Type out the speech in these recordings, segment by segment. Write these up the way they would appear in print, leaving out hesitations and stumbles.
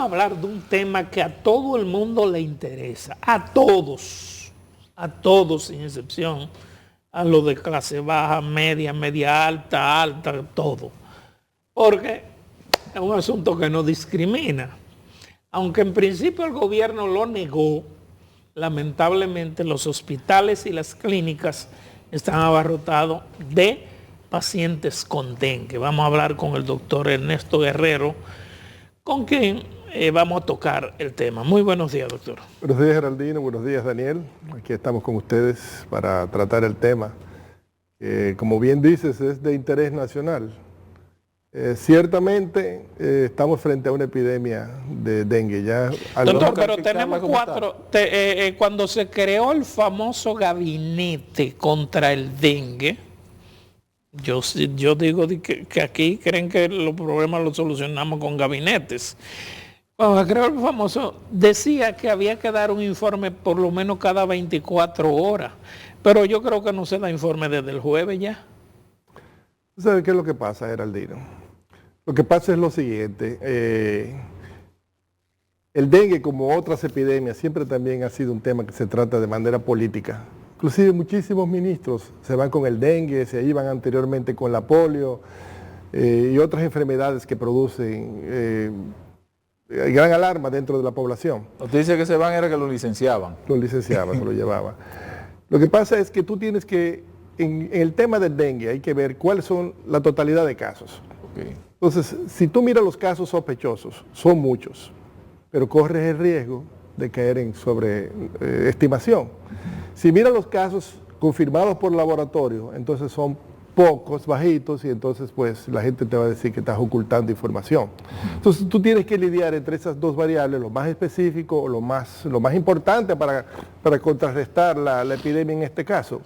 a hablar de un tema que a todo el mundo le interesa, a todos sin excepción, a los de clase baja, media alta, todo. Porque es un asunto que no discrimina. Aunque en principio el gobierno lo negó, lamentablemente los hospitales y las clínicas están abarrotados de pacientes con dengue. Vamos a hablar con el doctor Ernesto Guerrero, con quien vamos a tocar el tema. Muy buenos días, doctor. Buenos días, Geraldino. Buenos días, Daniel. Aquí estamos con ustedes para tratar el tema. Como bien dices, es de interés nacional. Ciertamente estamos frente a una epidemia de dengue. Doctor, pero tenemos cuando se creó el famoso gabinete contra el dengue, yo digo que aquí creen que los problemas los solucionamos con gabinetes. Cuando se creó el famoso, decía que había que dar un informe por lo menos cada 24 horas, pero yo creo que no se da informe desde el jueves ya. ¿Sabe qué es lo que pasa, Geraldino? Lo que pasa es lo siguiente, el dengue, como otras epidemias, siempre también ha sido un tema que se trata de manera política. Inclusive muchísimos ministros se van con el dengue, se iban anteriormente con la polio y otras enfermedades que producen gran alarma dentro de la población. Usted dice que se van era que lo licenciaban. Lo licenciaban, se lo llevaban. Lo que pasa es que tú tienes que, en el tema del dengue, hay que ver cuáles son la totalidad de casos. Okay. Entonces, si tú miras los casos sospechosos, son muchos, pero corres el riesgo de caer en sobreestimación. Si miras los casos confirmados por laboratorio, entonces son pocos, bajitos, y entonces pues la gente te va a decir que estás ocultando información. Entonces tú tienes que lidiar entre esas dos variables, lo más específico o lo más importante para contrarrestar la epidemia en este caso.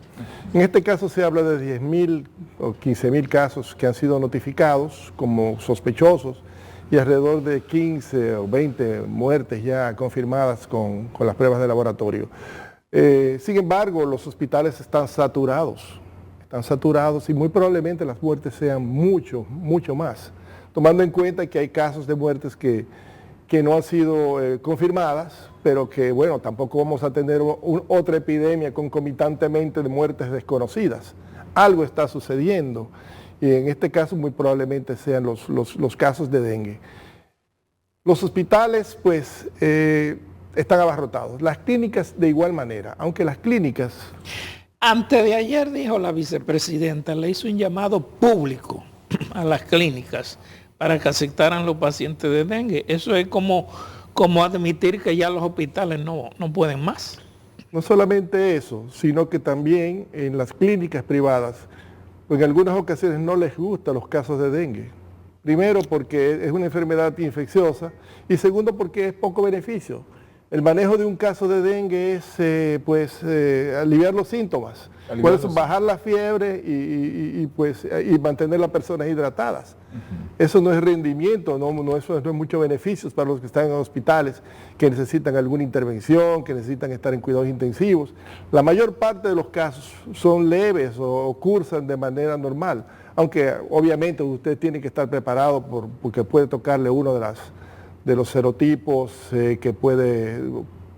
En este caso se habla de 10.000 o 15.000 casos que han sido notificados como sospechosos y alrededor de 15 o 20 muertes ya confirmadas con las pruebas de laboratorio. Sin embargo, los hospitales están saturados y muy probablemente las muertes sean mucho más, tomando en cuenta que hay casos de muertes que no han sido confirmadas, pero que bueno, tampoco vamos a tener otra epidemia concomitantemente de muertes desconocidas. Algo está sucediendo y en este caso muy probablemente sean los casos de dengue. Los hospitales pues están abarrotados, las clínicas de igual manera, aunque las clínicas... Antes de ayer dijo la vicepresidenta, le hizo un llamado público a las clínicas para que aceptaran los pacientes de dengue. Eso es como admitir que ya los hospitales no pueden más. No solamente eso, sino que también en las clínicas privadas, pues en algunas ocasiones no les gustan los casos de dengue. Primero porque es una enfermedad infecciosa y segundo porque es poco beneficio. El manejo de un caso de dengue es aliviar los síntomas, bajar la fiebre y mantener a las personas hidratadas. Eso no es rendimiento, eso no es mucho beneficios para los que están en hospitales, que necesitan alguna intervención, que necesitan estar en cuidados intensivos. La mayor parte de los casos son leves o cursan de manera normal, aunque obviamente usted tiene que estar preparado porque puede tocarle uno de los serotipos que puede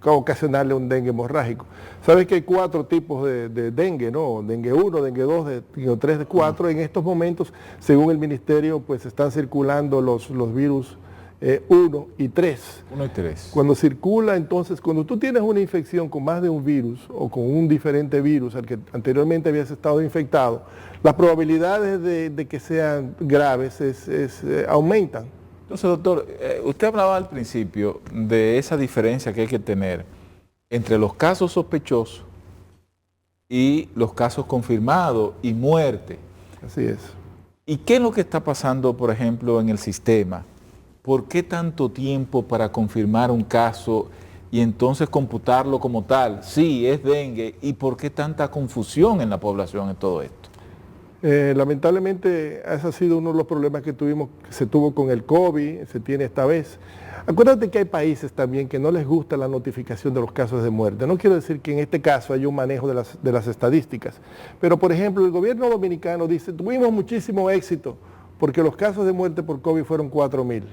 ocasionarle un dengue hemorrágico. Sabes que hay 4 tipos de dengue, ¿no? Dengue 1, dengue 2, dengue 3, 4. En estos momentos, según el ministerio, pues están circulando los virus 1 y 3. 1 y 3. Cuando circula, entonces, cuando tú tienes una infección con más de un virus o con un diferente virus al que anteriormente habías estado infectado, las probabilidades de que sean graves aumentan. Entonces, doctor, usted hablaba al principio de esa diferencia que hay que tener entre los casos sospechosos y los casos confirmados y muerte. Así es. ¿Y qué es lo que está pasando, por ejemplo, en el sistema? ¿Por qué tanto tiempo para confirmar un caso y entonces computarlo como tal? Sí, es dengue. ¿Y por qué tanta confusión en la población en todo esto? Lamentablemente ese ha sido uno de los problemas que se tuvo con el COVID, se tiene esta vez. Acuérdate que hay países también que no les gusta la notificación de los casos de muerte. No quiero decir que en este caso haya un manejo de las estadísticas, pero por ejemplo el gobierno dominicano dice, tuvimos muchísimo éxito porque los casos de muerte por COVID fueron 4.000.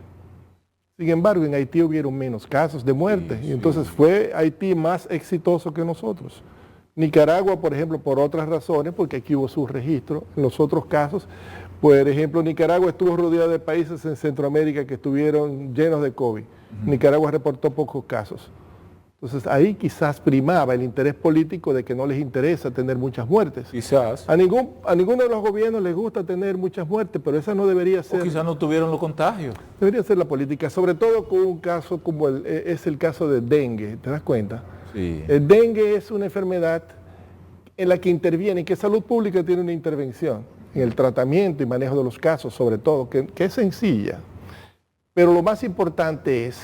Sin embargo, en Haití hubieron menos casos de muerte, y entonces fue Haití más exitoso que nosotros. Nicaragua, por ejemplo, por otras razones, porque aquí hubo su registro. En los otros casos, por ejemplo, Nicaragua estuvo rodeada de países en Centroamérica que estuvieron llenos de COVID. Nicaragua reportó pocos casos. Entonces ahí quizás primaba el interés político de que no les interesa tener muchas muertes. Quizás. A ninguno de los gobiernos les gusta tener muchas muertes, pero esa no debería ser. O quizás no tuvieron los contagios. Debería ser la política, sobre todo con un caso como es el caso de dengue, ¿te das cuenta? Sí. El dengue es una enfermedad en la que interviene, que Salud Pública tiene una intervención en el tratamiento y manejo de los casos, sobre todo, que es sencilla. Pero lo más importante es,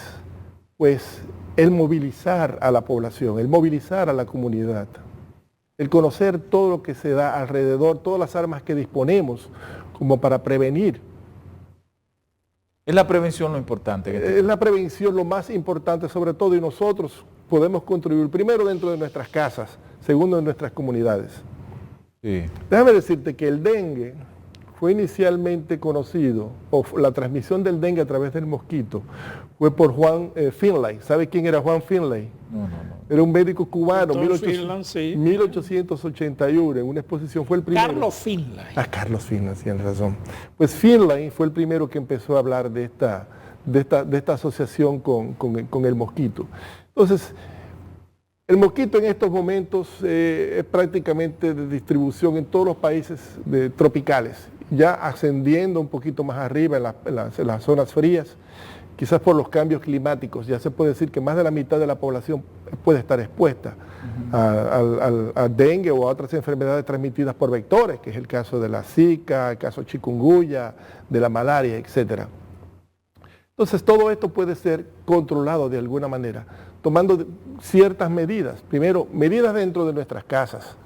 pues, el movilizar a la población, el movilizar a la comunidad, el conocer todo lo que se da alrededor, todas las armas que disponemos como para prevenir. Es la prevención lo importante. Es la prevención lo más importante sobre todo, y nosotros podemos contribuir primero dentro de nuestras casas, segundo en nuestras comunidades. Sí. Déjame decirte que el dengue fue inicialmente conocido, o la transmisión del dengue a través del mosquito, fue por Juan Finlay. ¿Sabe quién era Juan Finlay? No. Era un médico cubano, Finlay, sí. 1881, en una exposición, fue el primero. Carlos Finlay. Carlos Finlay, tienes razón. Pues Finlay fue el primero que empezó a hablar de esta asociación con el mosquito. Entonces, el mosquito en estos momentos es prácticamente de distribución en todos los países tropicales, ya ascendiendo un poquito más arriba en las zonas frías, quizás por los cambios climáticos. Ya se puede decir que más de la mitad de la población puede estar expuesta al dengue o a otras enfermedades transmitidas por vectores, que es el caso de la Zika, el caso chikungunya, de la malaria, etc. Entonces todo esto puede ser controlado de alguna manera, tomando ciertas medidas. Primero, medidas dentro de nuestras casas,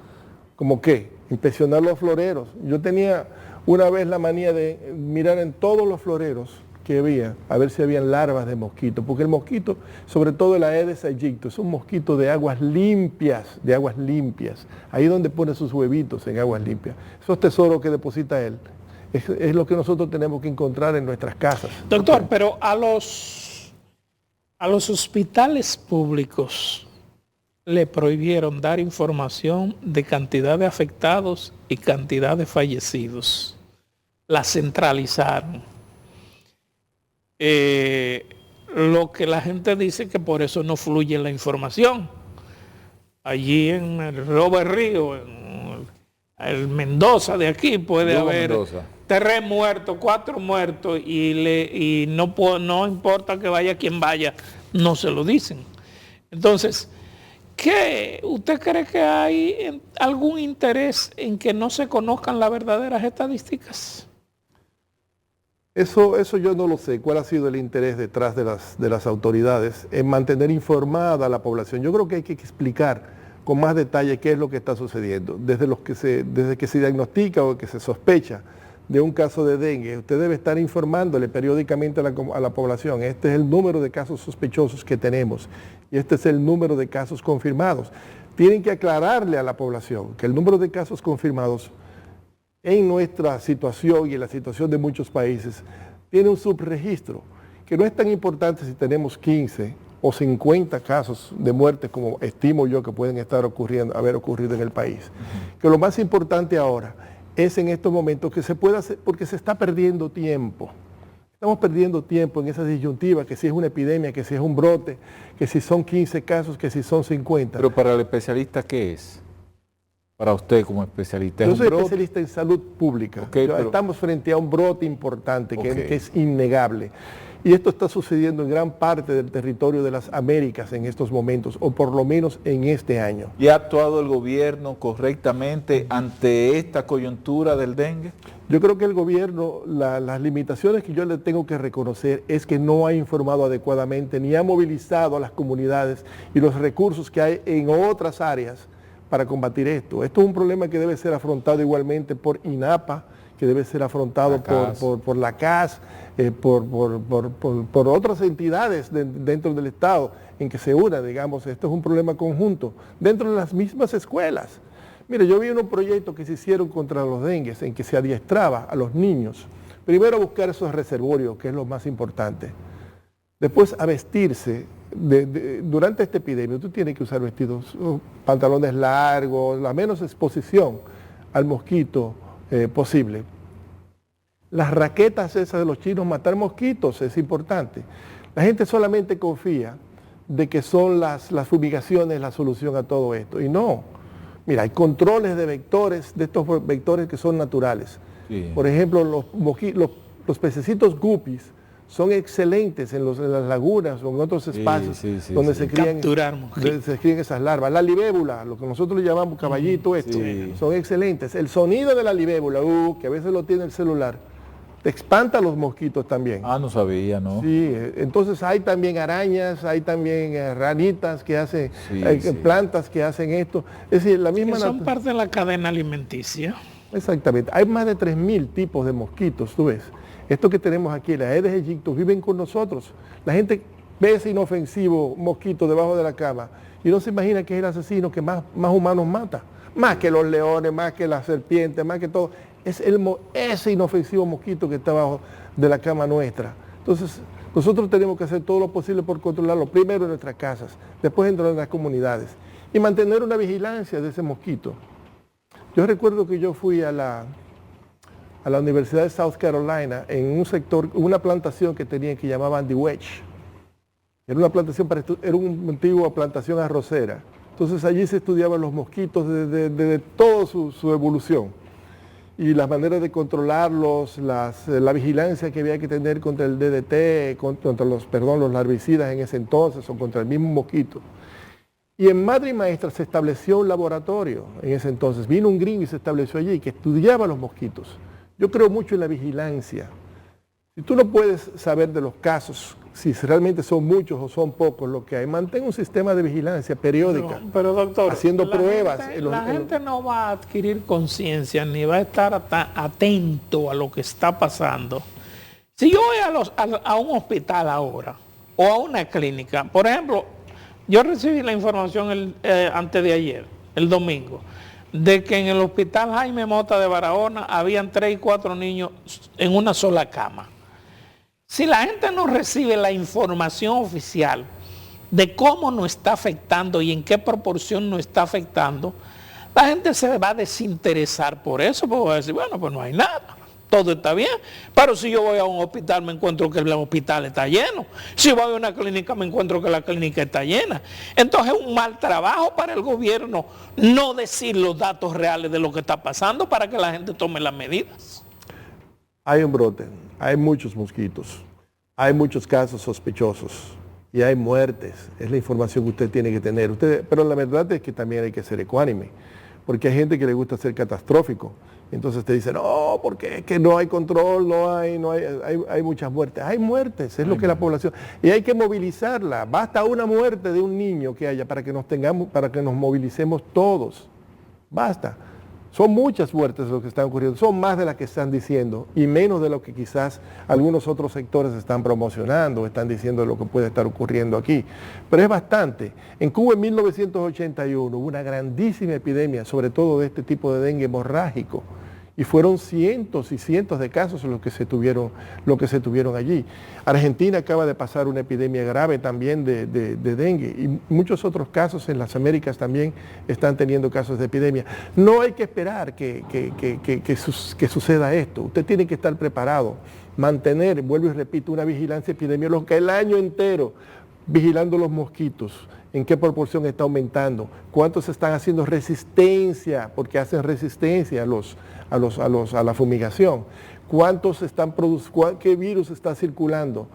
como que inspeccionar los floreros. Yo tenía una vez la manía de mirar en todos los floreros que había, a ver si habían larvas de mosquito, porque el mosquito, sobre todo el Aedes aegypti, es un mosquito de aguas limpias, ahí donde pone sus huevitos, en aguas limpias. Esos tesoros que deposita él, es lo que nosotros tenemos que encontrar en nuestras casas. Doctor, pero a los hospitales públicos le prohibieron dar información de cantidad de afectados y cantidad de fallecidos. La centralizaron. Lo que la gente dice que por eso no fluye la información. Allí en el Robert Río, en el Mendoza de aquí, puede haber Mendoza. 3 muertos, 4 muertos y no importa que vaya quien vaya, no se lo dicen. Entonces, ¿qué? ¿Usted cree que hay algún interés en que no se conozcan las verdaderas estadísticas? Eso yo no lo sé, cuál ha sido el interés detrás de las autoridades en mantener informada a la población. Yo creo que hay que explicar con más detalle qué es lo que está sucediendo. Desde que se diagnostica o que se sospecha de un caso de dengue, usted debe estar informándole periódicamente a la población. Este es el número de casos sospechosos que tenemos y este es el número de casos confirmados. Tienen que aclararle a la población que el número de casos confirmados en nuestra situación y en la situación de muchos países, tiene un subregistro, que no es tan importante si tenemos 15 o 50 casos de muerte como estimo yo que pueden haber ocurrido en el país. Que lo más importante ahora es en estos momentos que se pueda hacer, porque se está perdiendo tiempo. Estamos perdiendo tiempo en esa disyuntiva, que si es una epidemia, que si es un brote, que si son 15 casos, que si son 50. Pero para el especialista, ¿qué es? Para usted como especialista. Yo soy especialista en salud pública. Okay, estamos frente a un brote importante que es innegable. Y esto está sucediendo en gran parte del territorio de las Américas en estos momentos, o por lo menos en este año. ¿Y ha actuado el gobierno correctamente ante esta coyuntura del dengue? Yo creo que el gobierno, las limitaciones que yo le tengo que reconocer es que no ha informado adecuadamente, ni ha movilizado a las comunidades y los recursos que hay en otras áreas para combatir esto. Esto es un problema que debe ser afrontado igualmente por INAPA, que debe ser afrontado por la CAS, por otras entidades dentro del Estado en que se una, digamos. Esto es un problema conjunto, dentro de las mismas escuelas. Mire, yo vi unos proyectos que se hicieron contra los dengues, en que se adiestraba a los niños, primero a buscar esos reservorios, que es lo más importante. Después a vestirse. Durante esta epidemia tú tienes que usar vestidos, pantalones largos, la menos exposición al mosquito posible. Las raquetas esas de los chinos, matar mosquitos, es importante. La gente solamente confía de que son las fumigaciones la solución a todo esto. Y no. Mira, hay controles de vectores, de estos vectores que son naturales. Sí. Por ejemplo, los pececitos guppies son excelentes en las lagunas o en otros espacios donde se crían esas larvas. La libélula, lo que nosotros le llamamos caballito, son excelentes. El sonido de la libélula, que a veces lo tiene el celular, te espanta a los mosquitos también. Ah, no sabía, ¿no? Sí, entonces hay también arañas, hay también ranitas que hacen, plantas que hacen esto. Es decir, la misma... Que son parte de la cadena alimenticia. Exactamente. Hay más de 3.000 tipos de mosquitos, tú ves. Esto que tenemos aquí, las Aedes aegypti, viven con nosotros. La gente ve ese inofensivo mosquito debajo de la cama y no se imagina que es el asesino que más humanos mata. Más que los leones, más que las serpientes, más que todo. Es ese inofensivo mosquito que está debajo de la cama nuestra. Entonces, nosotros tenemos que hacer todo lo posible por controlarlo, primero en nuestras casas, después en las comunidades, y mantener una vigilancia de ese mosquito. Yo recuerdo que yo fui a la Universidad de South Carolina en un sector, una plantación que tenían que llamaban The Wedge. Era una plantación era una antigua plantación arrocera. Entonces allí se estudiaban los mosquitos de toda su evolución y las maneras de controlarlos, la vigilancia que había que tener contra el DDT, contra los larvicidas en ese entonces o contra el mismo mosquito. Y en Madre y Maestra se estableció un laboratorio en ese entonces. Vino un gringo y se estableció allí que estudiaba los mosquitos. Yo creo mucho en la vigilancia. Si tú no puedes saber de los casos, si realmente son muchos o son pocos lo que hay, mantén un sistema de vigilancia periódica. Pero doctor, haciendo pruebas. La gente no va a adquirir conciencia ni va a estar atento a lo que está pasando. Si yo voy a un hospital ahora o a una clínica, por ejemplo, yo recibí la información antes de ayer, el domingo, de que en el hospital Jaime Mota de Barahona habían 3 y 4 niños en una sola cama. Si la gente no recibe la información oficial de cómo nos está afectando y en qué proporción nos está afectando, la gente se va a desinteresar por eso, porque va a decir, bueno, pues no hay nada. Todo está bien, pero si yo voy a un hospital me encuentro que el hospital está lleno, si voy a una clínica me encuentro que la clínica está llena. Entonces es un mal trabajo para el gobierno no decir los datos reales de lo que está pasando para que la gente tome las medidas. Hay un brote, hay muchos mosquitos, hay muchos casos sospechosos y hay muertes, es la información que usted tiene que tener. Pero la verdad es que también hay que ser ecuánime, porque hay gente que le gusta ser catastrófico. Entonces te dicen, no, porque es que no hay control, hay muchas muertes. Hay muertes, es lo que la población... Y hay que movilizarla. Basta una muerte de un niño que haya para que nos movilicemos todos. Basta. Son muchas muertes lo que están ocurriendo, son más de las que están diciendo y menos de lo que quizás algunos otros sectores están promocionando, están diciendo de lo que puede estar ocurriendo aquí. Pero es bastante. En Cuba en 1981 hubo una grandísima epidemia, sobre todo de este tipo de dengue hemorrágico. Y fueron cientos y cientos de casos lo que se tuvieron allí. Argentina acaba de pasar una epidemia grave también de dengue y muchos otros casos en las Américas también están teniendo casos de epidemia. No hay que esperar que suceda esto. Usted tiene que estar preparado, mantener, vuelvo y repito, una vigilancia epidemiológica el año entero, vigilando los mosquitos, en qué proporción está aumentando, cuántos están haciendo resistencia, porque hacen resistencia a la fumigación, cuántos están qué virus está circulando,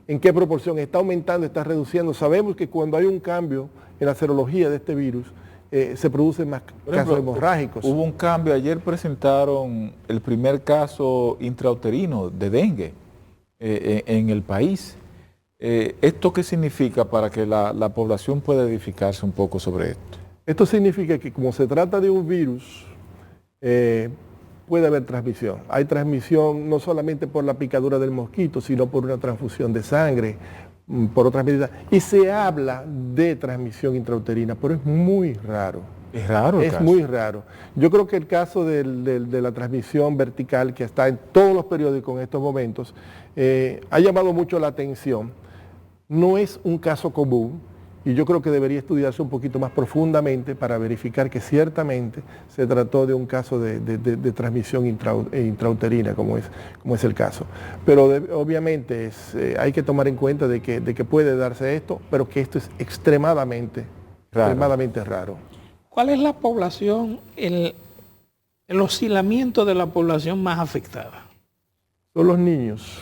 en qué proporción está aumentando, está reduciendo. Sabemos que cuando hay un cambio en la serología de este virus, se producen más casos hemorrágicos. Hubo un cambio, ayer presentaron el primer caso intrauterino de dengue en el país. ¿Esto qué significa para que la población pueda edificarse un poco sobre esto? Esto significa que como se trata de un virus, puede haber transmisión. Hay transmisión no solamente por la picadura del mosquito, sino por una transfusión de sangre, por otras medidas. Y se habla de transmisión intrauterina, pero es muy raro. Es raro el caso. Muy raro. Yo creo que el caso de la transmisión vertical, que está en todos los periódicos en estos momentos, ha llamado mucho la atención. no es un caso común y yo creo que debería estudiarse un poquito más profundamente para verificar que ciertamente se trató de un caso de transmisión intrauterina, como es el caso. Pero obviamente hay que tomar en cuenta de que puede darse esto, pero que esto es extremadamente raro. ¿Cuál es la población, el oscilamiento de la población más afectada? Son los niños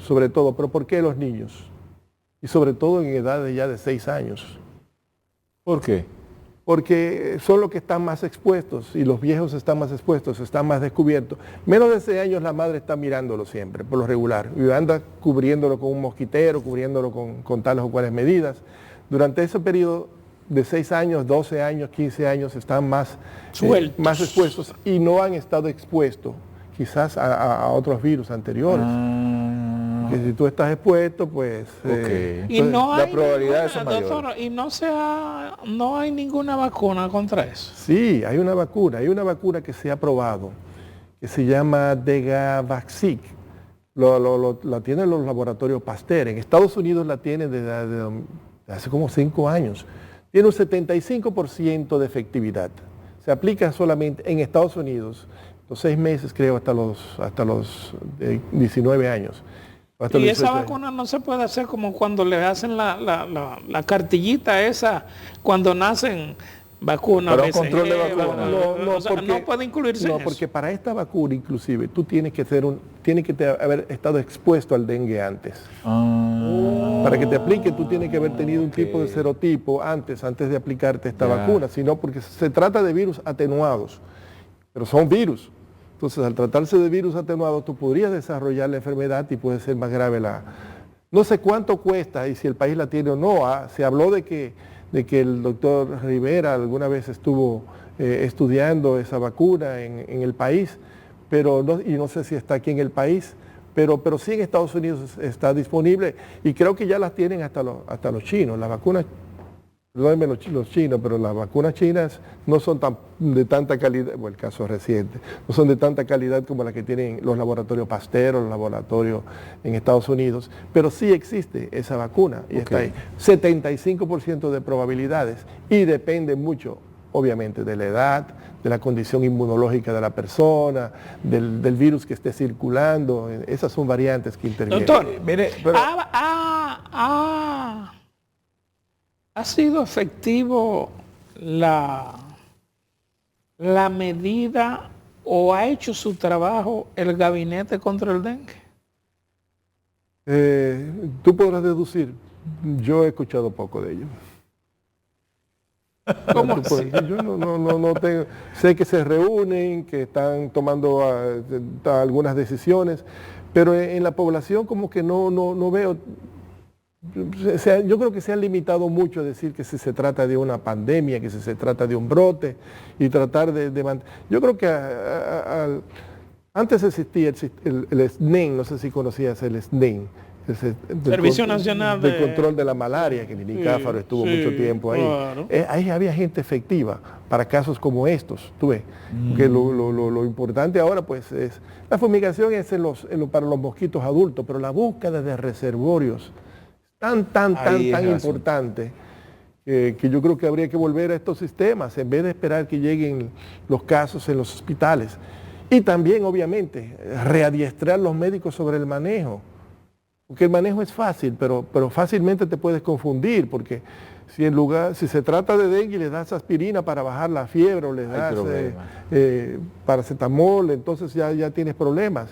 sobre todo. ¿Pero por qué los niños? Y sobre todo en edades ya de 6 años. ¿Por qué? Porque son los que están más expuestos y los viejos están más expuestos, están más descubiertos. Menos de 6 años la madre está mirándolo siempre, por lo regular, y anda cubriéndolo con un mosquitero, cubriéndolo con tales o cuales medidas. Durante ese periodo de 6 años, 12 años, 15 años están más expuestos y no han estado expuestos quizás a otros virus anteriores. Que si tú estás expuesto, pues y no la hay probabilidad ninguna, es mayor. doctor, y no hay ninguna vacuna contra eso. Sí, hay una vacuna que se ha probado, que se llama Degavaxic. La tienen los laboratorios Pasteur. En Estados Unidos la tienen desde hace como 5 años. Tiene un 75% de efectividad. Se aplica solamente en Estados Unidos, los 6 meses creo hasta los 19 años. Y esa vacuna no se puede hacer como cuando le hacen la cartillita esa, cuando nacen vacunas. Para un control de vacuna. No puede incluirse en eso. Porque para esta vacuna inclusive tú tienes que haber estado expuesto al dengue antes. Para que te aplique tú tienes que haber tenido un tipo de serotipo antes de aplicarte esta vacuna, sino porque se trata de virus atenuados, pero son virus. Entonces, al tratarse de virus atenuados, tú podrías desarrollar la enfermedad y puede ser más grave No sé cuánto cuesta y si el país la tiene o no. Se habló de que el doctor Rivera alguna vez estuvo estudiando esa vacuna en el país, y no sé si está aquí en el país, pero sí en Estados Unidos está disponible y creo que ya las tienen hasta los chinos. Las vacunas, perdónenme los chinos, pero las vacunas chinas no son de tanta calidad, el caso reciente, no son de tanta calidad como las que tienen los laboratorios Pasteur o los laboratorios en Estados Unidos, pero sí existe esa vacuna y está ahí. 75% de probabilidades y depende mucho, obviamente, de la edad, de la condición inmunológica de la persona, del virus que esté circulando. Esas son variantes que intervienen. Doctor, mire, ¿ha sido efectivo la medida o ha hecho su trabajo el gabinete contra el dengue? Tú podrás deducir, yo he escuchado poco de ello. ¿Cómo así? Yo no tengo, sé que se reúnen, que están tomando algunas decisiones, pero en la población como que no veo. Yo creo que se ha limitado mucho a decir que si se trata de una pandemia, que si se trata de un brote y tratar de yo creo que antes existía el SNEN, no sé si conocías el SNEN, Servicio Nacional de Control de la Malaria, que Nini Cáfaro estuvo mucho tiempo ahí. Claro. Ahí había gente efectiva para casos como estos, tú ves. Que lo importante ahora pues es, la fumigación es para los mosquitos adultos, pero la búsqueda de reservorios tan importante que yo creo que habría que volver a estos sistemas en vez de esperar que lleguen los casos en los hospitales. Y también, obviamente, readiestrar los médicos sobre el manejo. Porque el manejo es fácil, pero fácilmente te puedes confundir, porque si se trata de dengue le das aspirina para bajar la fiebre o le das paracetamol, entonces ya tienes problemas.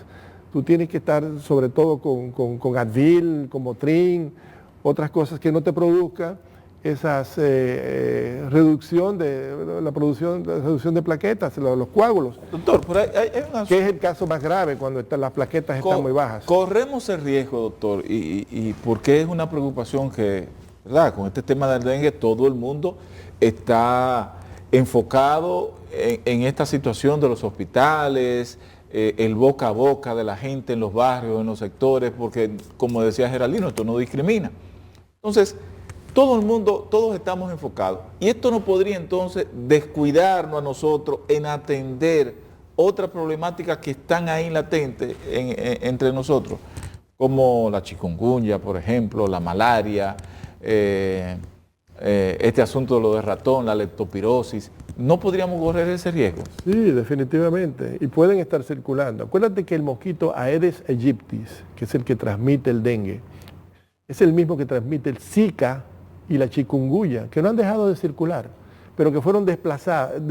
Tú tienes que estar sobre todo con Advil, con Motrin, otras cosas que no te produzcan esas reducción de plaquetas, los coágulos. Doctor, por ahí hay una... que es el caso más grave cuando las plaquetas están muy bajas. Corremos el riesgo, doctor, y porque es una preocupación que, ¿verdad? Con este tema del dengue todo el mundo está enfocado en esta situación de los hospitales, el boca a boca de la gente en los barrios, en los sectores, porque como decía Geraldino, esto no discrimina. Entonces, todo el mundo, todos estamos enfocados. Y esto no podría entonces descuidarnos a nosotros en atender otras problemáticas que están ahí latentes entre nosotros. como la chikungunya, por ejemplo, la malaria, este asunto de lo de ratón, la leptospirosis, ¿no podríamos correr ese riesgo? Sí, definitivamente. Y pueden estar circulando. Acuérdate que el mosquito Aedes aegyptis, que es el que transmite el dengue, es el mismo que transmite el Zika y la chikungunya, que no han dejado de circular, pero que fueron desplazados.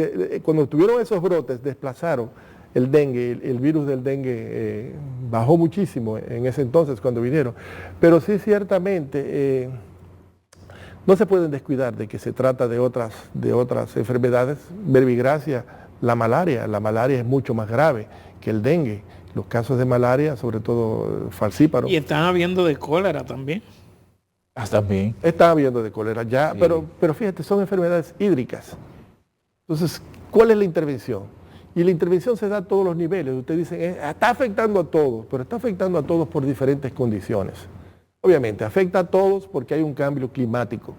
Cuando tuvieron esos brotes, desplazaron el dengue, el virus del dengue bajó muchísimo en ese entonces cuando vinieron. Pero sí, ciertamente, no se pueden descuidar de que se trata de otras enfermedades. Verbigracia, la malaria es mucho más grave que el dengue. Los casos de malaria, sobre todo falcíparo. Y están habiendo de cólera también. También. Están habiendo de cólera ya, sí. pero fíjate, son enfermedades hídricas. Entonces, ¿cuál es la intervención? Y la intervención se da a todos los niveles. Ustedes dicen, está afectando a todos, pero está afectando a todos por diferentes condiciones. Obviamente, afecta a todos porque hay un cambio climático.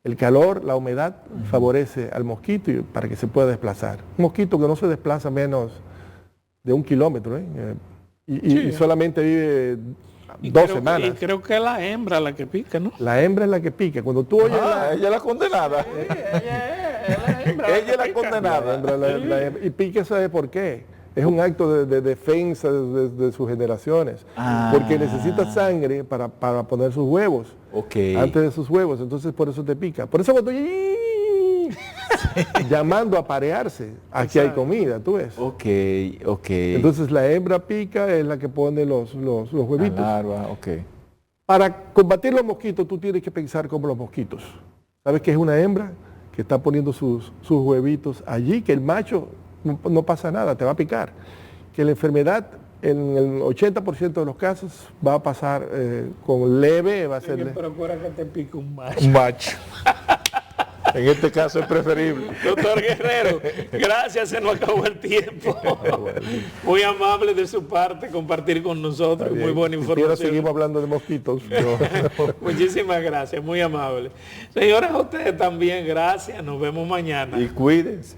El calor, la humedad, favorece al mosquito para que se pueda desplazar. Un mosquito que no se desplaza menos de 1 kilómetro, y solamente vive 2 semanas. Y creo que es la hembra la que pica, ¿no? La hembra es la que pica. Cuando tú oyes ella es la condenada. Ella es la condenada. Y pica, ¿sabe por qué? Es un acto de defensa de sus generaciones. Porque necesita sangre para poner sus huevos. Antes de sus huevos. Entonces por eso te pica. Por eso cuando llamando a parearse, aquí hay comida, tú ves. Entonces la hembra pica, es la que pone los huevitos. La larva, Para combatir los mosquitos, tú tienes que pensar como los mosquitos. ¿Sabes qué es una hembra? Que está poniendo sus huevitos allí, que el macho no pasa nada, te va a picar. Que la enfermedad, en el 80% de los casos, va a pasar con leve, va a ser leve. Pero procura que te pique un macho. Un macho. En este caso es preferible. Doctor Guerrero, gracias, se nos acabó el tiempo. Muy amable de su parte compartir con nosotros, muy buena información. Seguimos hablando de mosquitos. Muchísimas gracias, muy amable. Señores, a ustedes también, gracias, nos vemos mañana. Y cuídense.